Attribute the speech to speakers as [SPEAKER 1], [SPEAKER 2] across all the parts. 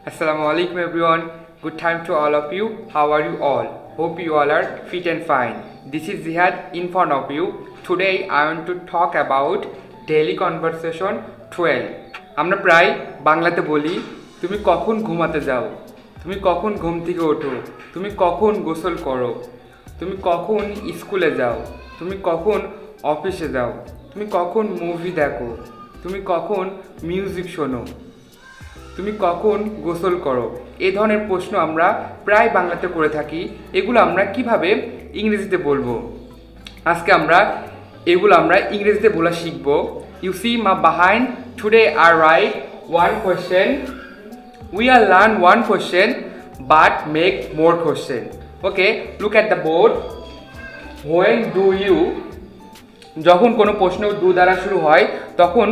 [SPEAKER 1] Assalamu alaikum everyone. Good time to all of you. How are you all? Hope you all are fit and fine. This is Zihad in front of you. Today I want to talk about daily conversation 12. আমরা প্রায় বাংলাতে বলি তুমি কখন ঘুমাতে যাও, তুমি কখন ঘুম থেকে ওঠো, তুমি কখন গোসল করো, তুমি কখন স্কুলে যাও, তুমি কখন অফিসে যাও, তুমি কখন মুভি দেখো, তুমি কখন মিউজিক শোনো, তুমি কখন গোসল করো। এই ধরনের প্রশ্ন আমরা প্রায় বাংলাতে করে থাকি। এগুলো আমরা কিভাবে ইংরেজিতে বলবো, আজকে আমরা এগুলো ইংরেজিতে বলা শিখব। ইউ সি মা বাহাইন্ড টুডে আর write one question, we are learn one question but make more question. Okay, look at the board. When do you, যখন কোনো প্রশ্ন ডু দ্বারা শুরু হয় তখন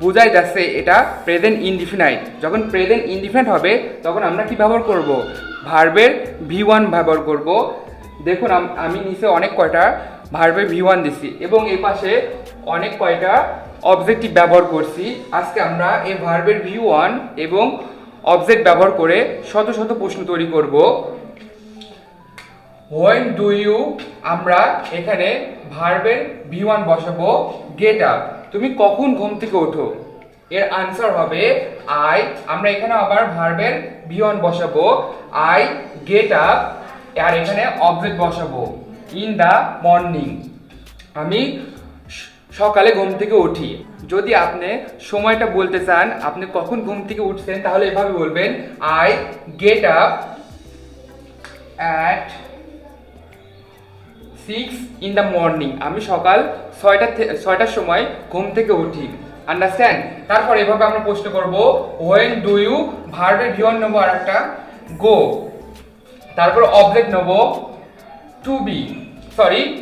[SPEAKER 1] বোঝাই যাচ্ছে এটা প্রেজেন্ট ইনডিফিনাইট। যখন প্রেজেন্ট ইনডিফিনাইট হবে তখন আমরা কি ব্যবহার করব, ভার্বের V1 ব্যবহার করব। দেখুন আমি নিচে অনেক কয়টা ভার্বের V1 দিছি এবং এই পাশে অনেক কয়টা অবজেক্টিভ ব্যবহার করছি। আজকে আমরা এই ভার্বের V1 এবং অবজেক্ট ব্যবহার করে শত শত প্রশ্ন তৈরি করব। When do you, আমরা এখানে ভার্বের V1 বসাবো গেট আপ, তুমি কখন ঘুম থেকে ওঠো। এর আনসার হবে আই। আমরা এখানে আবার ভার্বের V1 বসাবো আই গেট আপ, আর এখানে অবজেক্ট বসাবো ইন দ্য মর্নিং, আমি সকালে ঘুম থেকে উঠি। যদি আপনি সময়টা বলতে চান আপনি কখন ঘুম থেকে উঠছেন তাহলে এভাবে বলবেন I get up at 6 in the morning, আমি সকাল 6টার সময় ঘুম থেকে উঠি। আন্ডারস্ট্যান্ড? তারপর এভাবে আমরা প্রশ্ন করব when do you, ভার্বের V1 নেব আর একটা গো, তারপর অবজেক্ট নেব টু বি,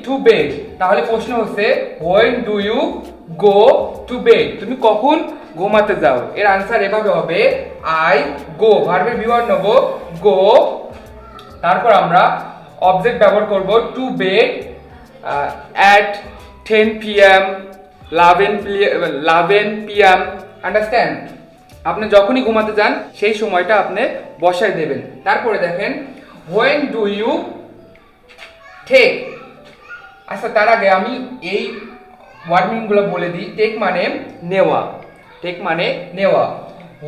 [SPEAKER 1] টু বেড। তাহলে প্রশ্ন হচ্ছে when do you go to bed, তুমি কখন ঘুমাতে যাও। এর আনসার এভাবে হবে আই গো, ভার্বের V1 নেব গো, তারপর আমরা অবজেক্ট ব্যবহার করব to bed at 10 PM 11 PM। Understand? আপনি যখনই ঘুমাতে যান সেই সময়টা আপনি বসায় দেবেন। তারপরে দেখেন when do you take, আচ্ছা তার আগে আমি এই ওয়ার্ড মিনিংগুলো বলে দিই। টেক মানে নেওয়া, টেক মানে নেওয়া।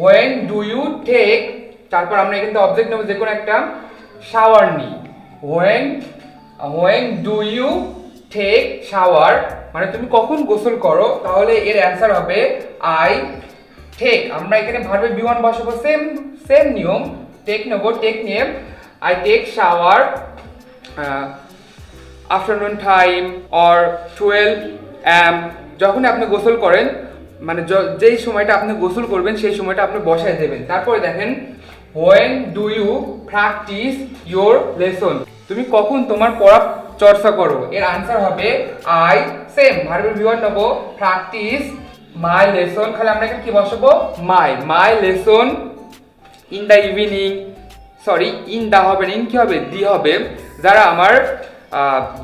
[SPEAKER 1] when do you take, তারপর আমরা এখানে অবজেক্ট নেব যে কোনো একটা, শাওয়ার নিই। when do you take shower, মানে তুমি কখন গোসল করো। তাহলে এর অ্যান্সার হবে আই টেক। আমরা এখানে ভার্বের V1 বসাবো সেম নিয়ম, টেক নেব, টেক নিয়ে I take shower afternoon time or 12 AM। যখন আপনি গোসল করেন মানে যেই সময়টা আপনি গোসল করবেন সেই সময়টা আপনি বসায় দেবেন। তারপরে দেখেন when do you practice your lesson, তুমি কখন তোমার পড়া চর্চা করো। এর আনসার হবে আই সেম, ভার্বের V1 নেব প্র্যাকটিস মাই লেসন, খালি আমরা এখানে কি বসাবো my lesson in the evening, in the হবে না, ইন কি হবে, দি হবে। যারা আমার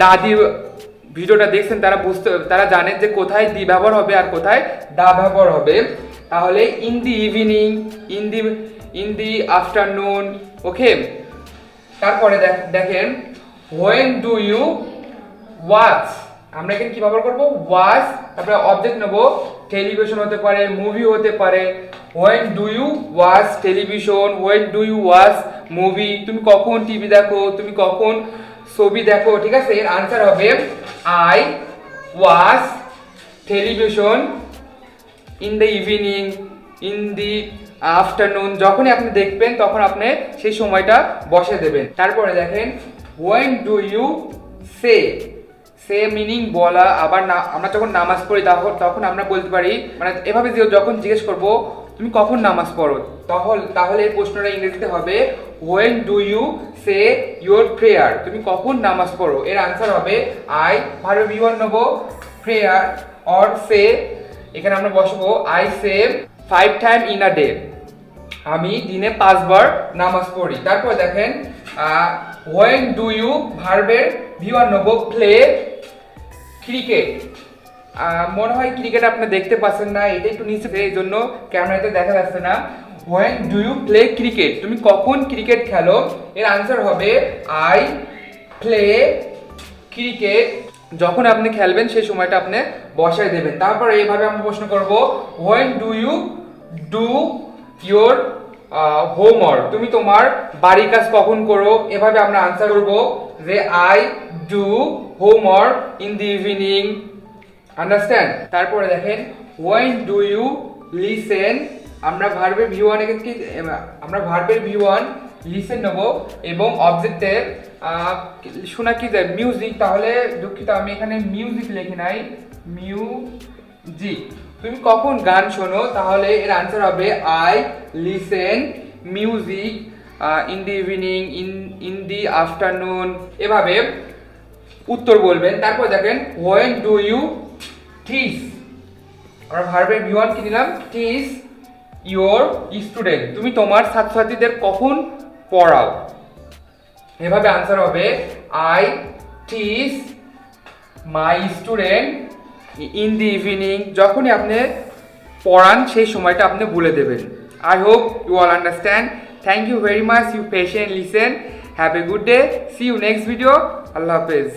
[SPEAKER 1] দাদি ভিডিওটা দেখছেন তারা জানেন যে কোথায় দি ব্যবহার হবে আর কোথায় দা ব্যবহার হবে। তাহলে in the evening, in the afternoon. Okay, তারপরে দেখেন when do you watch, আমরা এখানে কি ব্যবহার করব ওয়াচ, তারপরে অবজেক্ট নেব টেলিভিশন হতে পারে, মুভি হতে পারে। when do you watch television, when do you watch movie, তুমি কখন টিভি দেখো, তুমি কখন ছবি দেখো। ঠিক আছে, এর আনসার হবে I watch television in the evening, in the afternoon. যখনই আপনি দেখবেন তখন আপনি সেই সময়টা বসে দেবেন। তারপরে দেখেন when do you say, say meaning বলা। আবার না আমরা যখন নামাজ পড়ি তখন আমরা বলতে পারি মানে এভাবে যে যখন জিজ্ঞেস করব তুমি কখন নামাজ পড়ো তাহলে এই প্রশ্নটা ইংরেজিতে হবে when do you say your prayer, তুমি কখন নামাজ পড়ো। এর আনসার হবে আই, ভার্ব V1 নেব প্রেয়ার অর সে, এখানে আমরা বসাবো I say 5 times in a day, আমি দিনে 5 বার নামাজ পড়ি। তারপর দেখেন when do you, ভার্বের V1 নেব প্লে ক্রিকেট। মনে হয় ক্রিকেট আপনি দেখতে পাচ্ছেন না, এটা একটু নিচে এই জন্য ক্যামেরাতে দেখা যাচ্ছে না। When do you play cricket, তুমি কখন ক্রিকেট খেলো? এর আনসার হবে আই প্লে ক্রিকেট, যখন আপনি খেলবেন সেই সময়টা আপনি বসায় দেবেন। তারপর এইভাবে আমরা প্রশ্ন করব when do you do your homework, তুমি তোমার বাড়ির কাজ কখন করো? এভাবে আমরা আনসার করব যে I do homework in the evening. Understand? তারপরে দেখেন হোয়েন ডু ইউ লিসেন, আমরা ভার্বের V1 কি আমরা ভার্বের V1 লিসেন নেব এবং অবজেক্টের শোনা কি যায় মিউজিক, তাহলে দুঃখিত আমি এখানে মিউজিক লিখি নাই, মিউজিক। তুমি কখন গান শোনো? তাহলে এর আনসার হবে I listen music in the evening, in the afternoon. এভাবে উত্তর বলবেন। তারপর দেখেন হোয়েন ডু ইউ টিচ, আমরা ভার্বের V1 কি নিলাম? টিচ ইয়োর স্টুডেন্ট, তুমি তোমার ছাত্রছাত্রীদের কখন পড়াও? এভাবে আনসার হবে I teach my student in the evening, যখনই আপনি পড়ান সেই সময়টা আপনি বলে দেবেন। I hope you all understand. Thank you very much, you patient listen. Have a good day, see you next video. আল্লাহ হাফেজ।